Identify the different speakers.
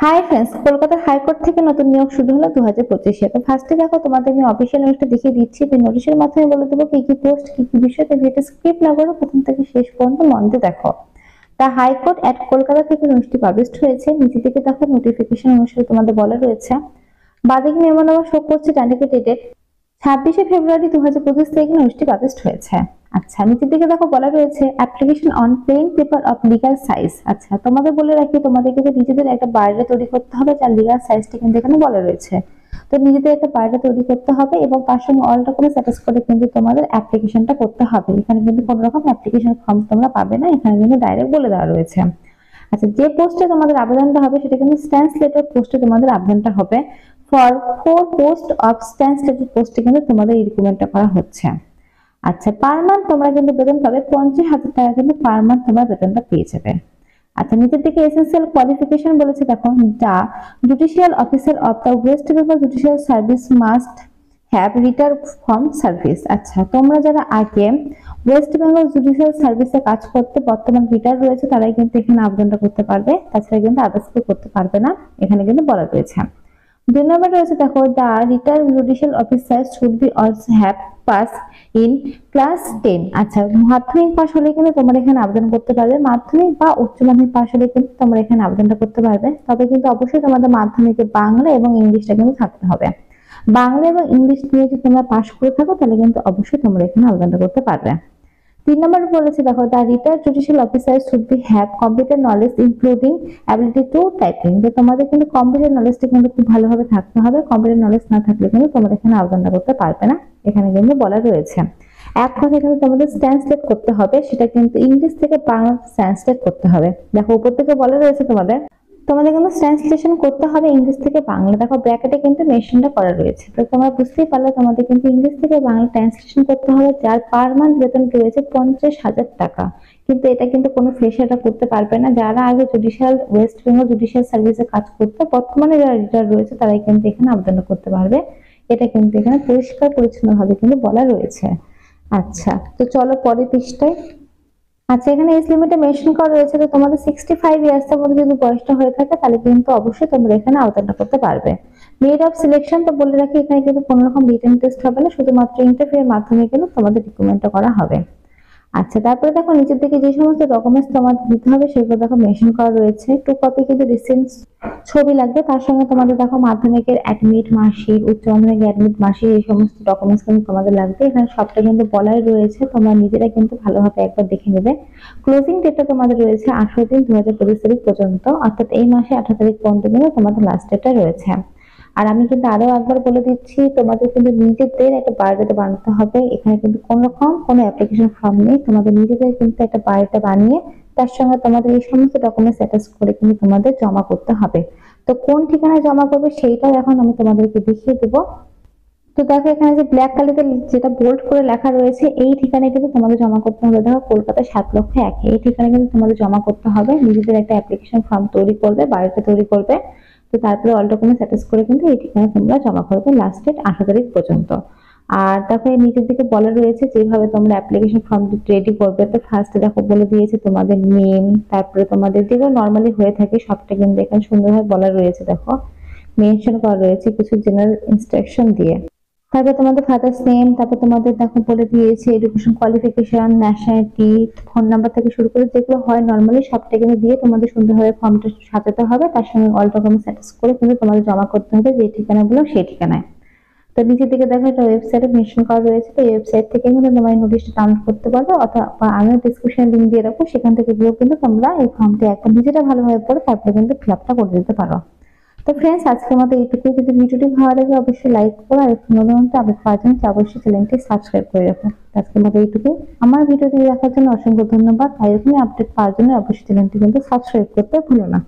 Speaker 1: High friends, Kolkata high court থেকে নতুন নিয়োগ শুরু হলো 2025-এ। তো ফার্স্টে দেখো তোমাদের আমি অফিশিয়াল নোটিশটা দেখিয়ে দিচ্ছি। এই নোটিশের মাধ্যমে বলে দেবো কি কি পোস্ট, কি কি বিষয়, তো ভিডিওটা স্কিপ না করে প্রথম থেকে শেষ পর্যন্ত মন দিয়ে দেখো। দ্য হাইকোর্ট এট কলকাতা থেকে নোটিশটি পাবলিশড হয়েছে। নিচে দিকে দেখো নোটিফিকেশন অনুসারে তোমাদের বলা রয়েছে। বাদিক মেমোরান্ডাম শো করছে ডাইরেক্ট ডেটেড 26শে ফেব্রুয়ারি 2025 তারিখে নোটিশটি পাবলিশড হয়েছে। আচ্ছা, নিচের দিকে দেখো বলা রয়েছে application on plane paper of legal size. আচ্ছা, তোমাদের বলে রাখি তোমাদের কিন্তু নিজেদের একটা বায়োডাটা তৈরি করতে হবে, যার লিগ্যাল সাইজটা কিন্তু এখানে বলা রয়েছে। তো নিজেদের একটা বায়োডাটা তৈরি করতে হবে এবং তার সঙ্গে অল ডকুমেন্টস অ্যাটাচ করে কিন্তু তোমাদের অ্যাপ্লিকেশনটা করতে হবে। এখানে কিন্তু কোনো রকম অ্যাপ্লিকেশন ফর্ম তোমরা পাবে না, এখানে কিন্তু ডাইরেক্ট বলে দেওয়া রয়েছে। আচ্ছা, যে পোস্টে তোমাদের আবেদনটা হবে সেটা কিন্তু ট্রান্সলেটর পোস্টে তোমাদের আবেদনটা হবে। ফর 4 পোস্ট অফ ট্রান্সলেটর পোস্টে কিন্তু তোমাদের এই রিক্রুটমেন্টটা করা হচ্ছে। আচ্ছা, পার মান্থ তোমরা কিন্তু বেতন পাবে 50,000 টাকা, কিন্তু পার মান্থ তোমরা বেতনটা পেয়ে যাবে। আচ্ছা, নিচের দিকে এসেনশিয়াল কোয়ালিফিকেশন বলেছে দেখো, the judicial officer of the West Bengal judicial service must have retired from service. আচ্ছা, তোমরা যারা আগে ওয়েস্ট বেঙ্গল জুডিশিয়াল সার্ভিসে কাজ করতে বর্তমান রিটায়ার রয়েছে তারাই কিন্তু এখানে আবেদনটা করতে পারবে, তাছাড়া কিন্তু আদার্স কেউ করতে পারবে না, এখানে কিন্তু বলা রয়েছে। 2 নম্বর রয়েছে দেখো, the retired judicial officer should be also have pass in class 10। আচ্ছা, মাধ্যমিক পাস হলে কিন্তু তোমরা এখানে আবেদন করতে পারবে, মাধ্যমিক বা উচ্চ মাধ্যমিক পাস হলে কিন্তু তোমরা এখানে আবেদনটা করতে পারবে। তবে কিন্তু অবশ্যই তোমাদের মাধ্যমিকে বাংলা এবং ইংলিশটা কিন্তু থাকতে হবে। বাংলা এবং ইংলিশ নিয়ে যদি তোমরা পাস করে থাকো তাহলে কিন্তু অবশ্যই তোমরা এখানে আবেদনটা করতে পারবে। 3 নম্বর বলেছে দেখো, the retired judicial officer should be have computer knowledge including ability to typing. যে তোমাদের কিন্তু কম্পিউটার নলেজটা কিন্তু খুব ভালোভাবে থাকতে হবে, কম্পিউটার নলেজ না থাকলে কিন্তু তোমরা এখানে আবেদনটা করতে পারবে না, এখানে কিন্তু বলা রয়েছে। এক কথা কিন্তু তোমাদের ট্রান্সলেট করতে হবে, সেটা কিন্তু ইংলিশ থেকে বাংলা ট্রান্সলেট করতে হবে। দেখো উপর থেকে বলা রয়েছে তোমাদের কিন্তু ট্রান্সলেশন করতে হবে ইংলিশ থেকে বাংলা। দেখো ব্র্যাকেটে কিন্তু মেনশনটা করা রয়েছে, তো তোমরা বুঝতেই পারলে তোমাদের কিন্তু ইংলিশ থেকে বাংলা ট্রান্সলেশন করতে হবে, যার পার মান্থ বেতন রয়েছে 50,000 টাকা। কিন্তু এটা কিন্তু কোনো ফ্রেশাররা করতে পারবে না, যারা আগে জুডিশিয়াল ওয়েস্ট বেঙ্গল জুডিশিয়াল সার্ভিসে কাজ করতে বর্তমানে যারা রিটায়ার রয়েছে তারাই কিন্তু এখানে আবেদন করতে পারবে। এটা কিন্তু এখানে পরিষ্কার পরিচ্ছন্ন ভাবে কিন্তু বলা রয়েছে। আচ্ছা, তো চলো পরের পৃষ্ঠায়। আচ্ছা, এখানে এজ লিমিটে মেনশন করা রয়েছে, তো তোমাদের 65 ইয়ার্স এর মধ্যে যদি বয়সটা হয়ে থাকে তাহলে কিন্তু অবশ্যই তোমরা এখানে আবেদনটা করতে পারবে। মেড অফ সিলেকশন তো বলে রাখি, এখানে কিন্তু কোনো রকম রিটেন টেস্ট হবে না, শুধুমাত্র ইন্টারভিউয়ের মাধ্যমে কিন্তু তোমাদের রিক্রুটমেন্টটা করা হবে। আচ্ছা, তারপরে দেখো নিচের দিকে যে সমস্ত ডকুমেন্টস তোমাদের দিতে হবে সেগুলো দেখো মেনশন করা রয়েছে। 2 কপি কিন্তু রিসেন্ট ছবি লাগবে, তার সঙ্গে তোমাদের দেখো মাধ্যমিকের অ্যাডমিট মার্কশিট, উচ্চ মাধ্যমিকের অ্যাডমিট মার্কশিট, এই সমস্ত ডকুমেন্টস কিন্তু তোমাদের লাগবে। এখানে সবটা কিন্তু বলাই রয়েছে, তোমরা নিজেরা কিন্তু ভালোভাবে একবার দেখে নেবে। ক্লোজিং ডেটটা তোমাদের রয়েছে 18 দিন 2025 তারিখ পর্যন্ত, অর্থাৎ এই মাসে 18 তারিখ পর্যন্ত কিন্তু তোমাদের লাস্ট ডেটটা রয়েছে। আর আমি কিন্তু আরো একবার বলে দিচ্ছি, তোমাদের কিন্তু নিজেদের একটা বায়োডাটা বানাতে হবে। এখানে কিন্তু কোন রকম কোনো অ্যাপ্লিকেশন ফর্ম নেই, তোমাদের নিজেদের কিন্তু একটা বায়োডাটা বানিয়ে তার সঙ্গে তোমাদের এই সমস্ত ডকুমেন্টস অ্যাটাচ করে কিন্তু তোমাদের জমা করতে হবে। তো কোন ঠিকানায় জমা করবে সেইটাও এখন আমি তোমাদেরকে দেখিয়ে দেবো। তো দেখো এখানে যে ব্ল্যাক কালিতে যেটা বোল্ড করে লেখা রয়েছে এই ঠিকানায় কিন্তু তোমাদের জমা করতে হবে। দেখো কলকাতা 7,01,000, এই ঠিকানায় কিন্তু তোমাদের জমা করতে হবে। নিজেদের একটা অ্যাপ্লিকেশন ফর্ম তৈরি করবে, বায়োডাটা তৈরি করবে, তো তারপরে অল ডকুমেন্টস অ্যাটাচ করে কিন্তু এই ঠিকানায় তোমরা জমা করবে লাস্ট ডেট 18 তারিখ পর্যন্ত। আর দেখো এই নিচের দিকে বলা রয়েছে যেভাবে তোমরা অ্যাপ্লিকেশন ফর্ম রেডি করবে। তো ফার্স্টে দেখো বলে দিয়েছে তোমাদের নেম, তারপরে তোমাদের যেগুলো নর্মালি হয়ে থাকে সবটা কিন্তু এখানে সুন্দরভাবে বলা রয়েছে। দেখো মেনশন করা রয়েছে কিছু জেনারেল ইনস্ট্রাকশন দিয়ে। তারপর তোমাদের ফাদার্স নেম, তারপর তোমাদের দেখো বলে দিয়েছে education qualification, nationality, phone number থেকে শুরু করে যেগুলো হয় নর্মালি সবটা কিন্তু দিয়ে তোমাদের সুন্দরভাবে ফর্মটা সাজাতে হবে। তার সঙ্গে অল ডকুমেন্টস অ্যাটাচ করে কিন্তু তোমাদের জমা করতে হবে যে ঠিকানা বলো সেই ঠিকানায়। তো নিচের দিকে দেখো একটা ওয়েবসাইটে মেনশন করা রয়েছে, তো এই ওয়েবসাইট থেকে কিন্তু তোমরা এই নোটিশটা ডাউনলোড করতে পারবে, অথবা আমিও ডিসক্রিপশনে লিংক দিয়ে রাখবো, সেখান থেকে গিয়েও কিন্তু তোমরা এই ফর্মটা একবার নিজেরা ভালোভাবে পড়ে তারপরে কিন্তু ফিল আপটা করে দিতে পারো। তো ফ্রেন্ডস, আজকের মতো এইটুকুই। যদি ভিডিওটি ভালো লাগে অবশ্যই লাইক করো, আর নতুন আপডেট পাওয়ার জন্য অবশ্যই চ্যানেলটি সাবস্ক্রাইব করে রাখো। আজকের মতো এইটুকুই। আমার ভিডিওটি দেখার জন্য অসংখ্য ধন্যবাদ। আর এরকমই আপডেট পাওয়ার জন্য অবশ্যই চ্যানেলটি কিন্তু সাবস্ক্রাইব করতে ভুলো না।